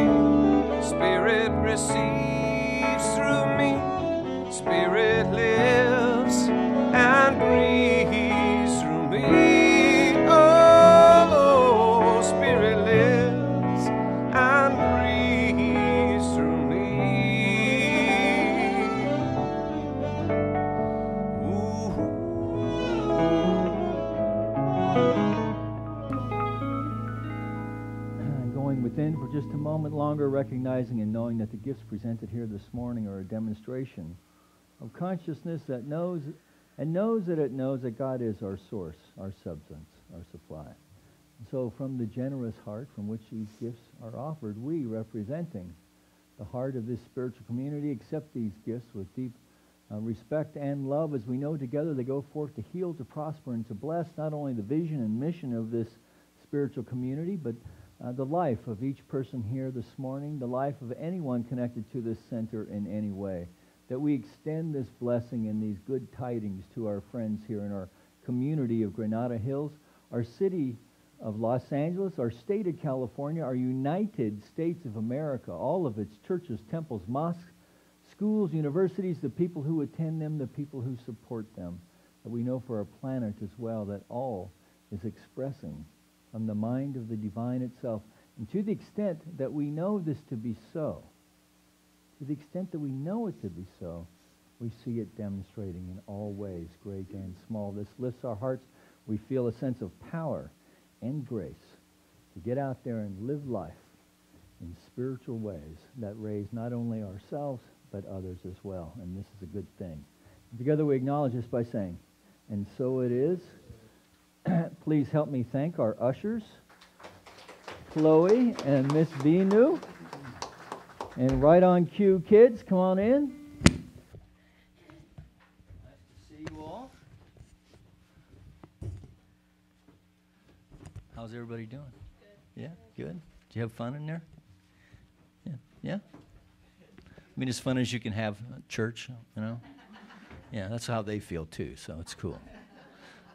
Spirit receives through me, Spirit lives and breathes through me. Oh, Spirit lives and breathes through me. Going within for just a moment longer, recognizing and knowing that the gifts presented here this morning are a demonstration of consciousness that knows that God is our source, our substance, our supply. And so from the generous heart from which these gifts are offered, we, representing the heart of this spiritual community, accept these gifts with deep respect and love, as we know together they go forth to heal, to prosper, and to bless not only the vision and mission of this spiritual community, but the life of each person here this morning, the life of anyone connected to this center in any way. That we extend this blessing and these good tidings to our friends here in our community of Granada Hills, our city of Los Angeles, our state of California, our United States of America, all of its churches, temples, mosques, schools, universities, the people who attend them, the people who support them. That we know for our planet as well that all is expressing from the mind of the divine itself. And to the extent that we know this to be so, to the extent that we know it to be so, we see it demonstrating in all ways, great and small. This lifts our hearts. We feel a sense of power and grace to get out there and live life in spiritual ways that raise not only ourselves, but others as well. And this is a good thing. And together we acknowledge this by saying, and so it is. Please help me thank our ushers, Chloe and Miss Vinu. And right on cue, kids, come on in. Nice to see you all. How's everybody doing? Good. Yeah, good. Did you have fun in there? Yeah. Yeah? I mean, as fun as you can have at church, you know? Yeah, that's how they feel too, so it's cool.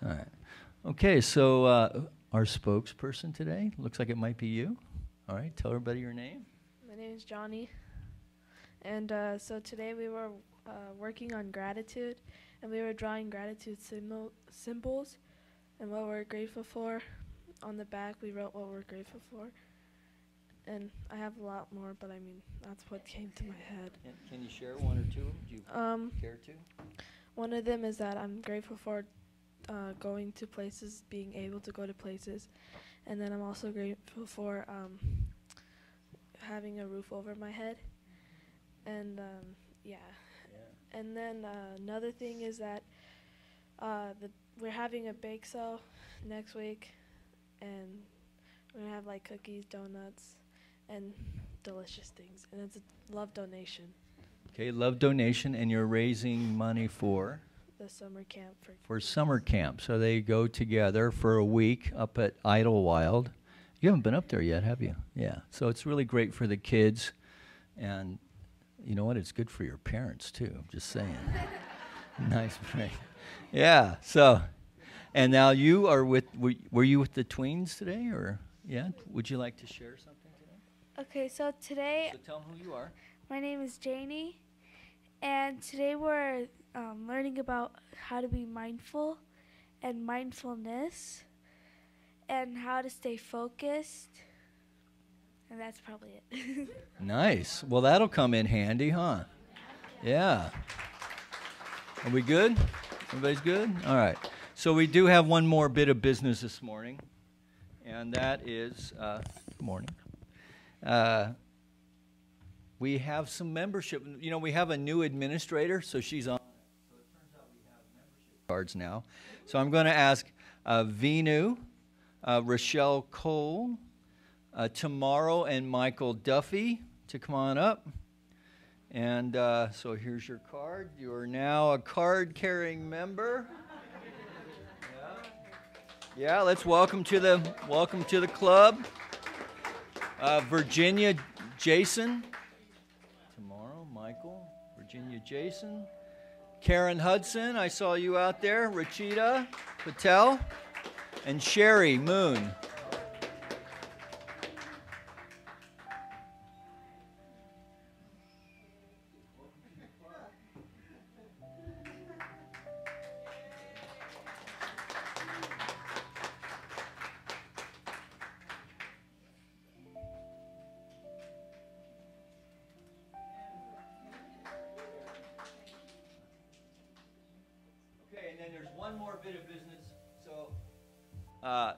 All right. Okay, so our spokesperson today, looks like it might be you. All right, tell everybody your name. My name is Johnny, and so today we were working on gratitude, and we were drawing gratitude symbols and what we're grateful for. On the back, we wrote what we're grateful for, and I have a lot more, but I mean, that's what came to my head. Can you share one or two? Do you care to? One of them is that I'm grateful for going to places, being able to go to places, and then I'm also grateful for having a roof over my head, and yeah. And then another thing is that we're having a bake sale next week, and we're gonna have like cookies, donuts, and delicious things, and it's a love donation. Okay, love donation, and you're raising money for? The summer camp For summer camp. So they go together for a week up at Idlewild. You haven't been up there yet, have you? Yeah. So it's really great for the kids. And you know what? It's good for your parents, too. I'm just saying. Nice break. Yeah. So, and now you are with, were you with the tweens today? Or, yeah? Would you like to share something today? Okay, so today, So tell them who you are. my name is Janie, and today we're learning about how to be mindful and mindfulness and how to stay focused, and that's probably it. Nice. Well, that'll come in handy, huh? Yeah. Are we good? Everybody's good? All right. So we do have one more bit of business this morning, and that is, good morning. We have some membership. You know, we have a new administrator, so she's on. So it turns out we have membership cards now. So I'm going to ask Vinu, Rochelle Cole, Tomorrow, and Michael Duffy to come on up. And so here's your card. You are now a card-carrying member. Yeah, let's welcome to the club. Virginia Jason. Tomorrow, Michael. Virginia Jason. Karen Hudson, I saw you out there. Rachita Patel. And Sherry Moon.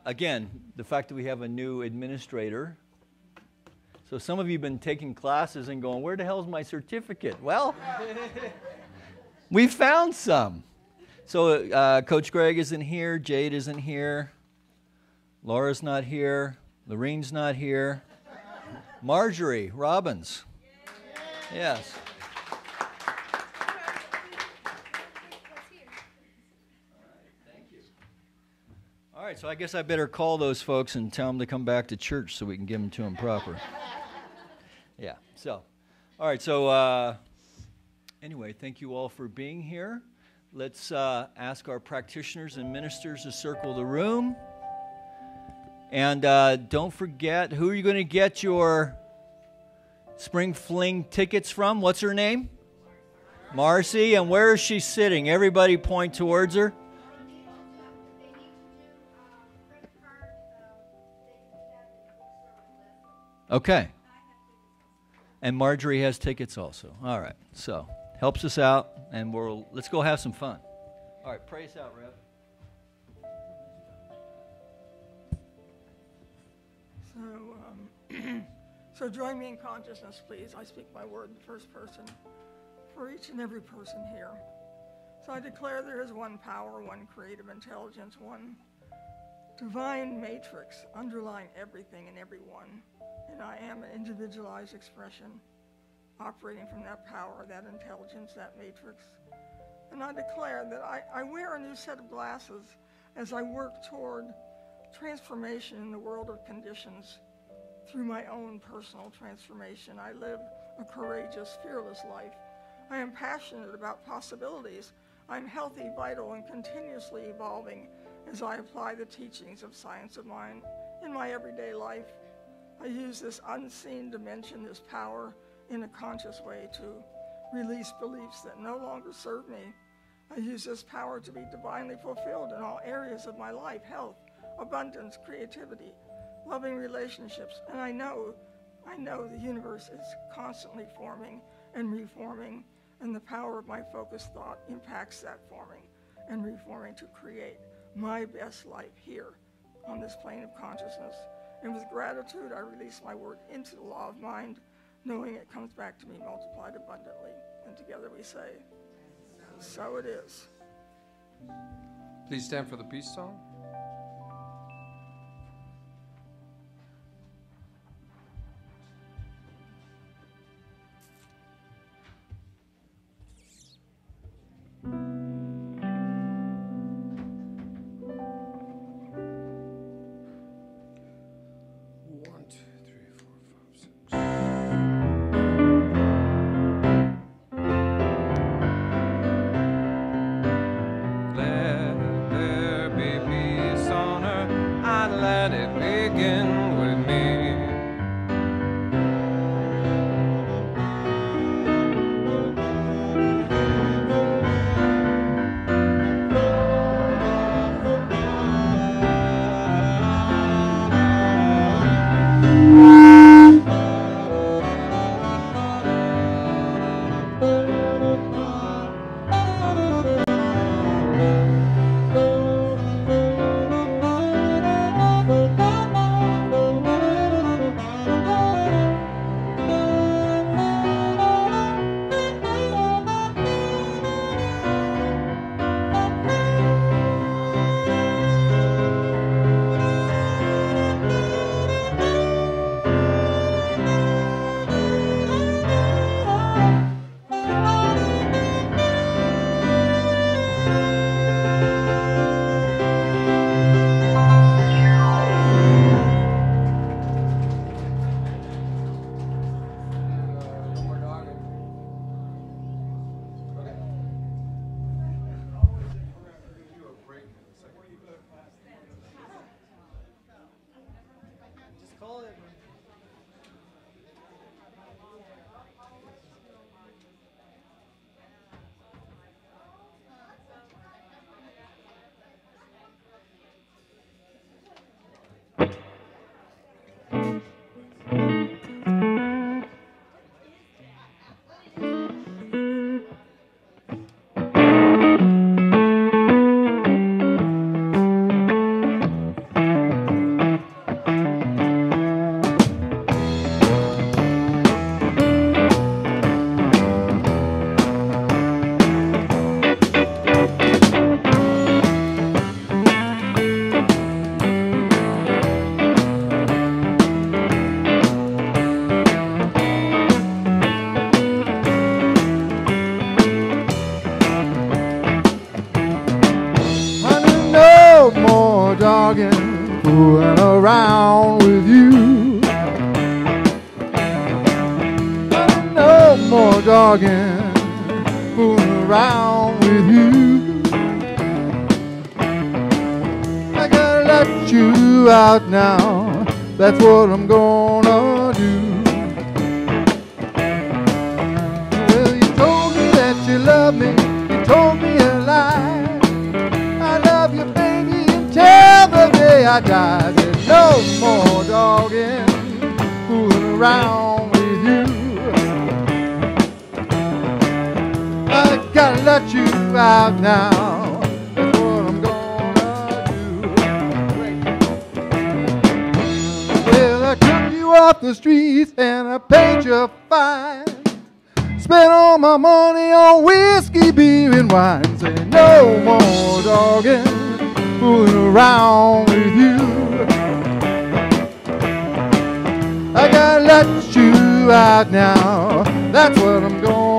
Again, the fact that we have a new administrator. So some of you have been taking classes and going, where the hell's my certificate? Well, we found some. So Coach Greg isn't here. Jade isn't here. Laura's not here. Lorene's not here. Marjorie Robbins. Yes. All right, so I guess I better call those folks and tell them to come back to church so we can give them to them proper. Yeah, so, all right, so anyway, thank you all for being here. Let's ask our practitioners and ministers to circle the room. And don't forget, who are you going to get your Spring Fling tickets from? What's her name? Marcy. And where is she sitting? Everybody point towards her. Okay. And Marjorie has tickets also. All right. So, helps us out, and let's go have some fun. All right, pray us out, Rev. So join me in consciousness, please. I speak my word in the first person for each and every person here. So I declare there is one power, one creative intelligence, one divine matrix underlying everything and everyone. And I am an individualized expression operating from that power, that intelligence, that matrix. And I declare that I wear a new set of glasses as I work toward transformation in the world of conditions through my own personal transformation. I live a courageous, fearless life. I am passionate about possibilities. I'm healthy, vital, and continuously evolving as I apply the teachings of science of mind in my everyday life. I use this unseen dimension, this power, in a conscious way to release beliefs that no longer serve me. I use this power to be divinely fulfilled in all areas of my life: health, abundance, creativity, loving relationships. And I know the universe is constantly forming and reforming, and the power of my focused thought impacts that forming and reforming to create my best life here on this plane of consciousness. And with gratitude, I release my word into the law of mind, knowing it comes back to me multiplied abundantly. And together we say, so it is. Please stand for the peace song. dogging, fooling around with you. No more dogging, fooling around with you. I gotta let you out now, that's what I'm gonna do. Well, you told me that you love me, you told me a lie. I love you, baby, until the day I die. There's no more dogging, fooling around with you. I gotta let you out now, that's what I'm gonna do. Well, I took you off the streets and I paid you fine. Spent all my money on whiskey, beer, and wine. Say no more dogging, fooling around with you. I gotta let you out now, that's what I'm gonna do.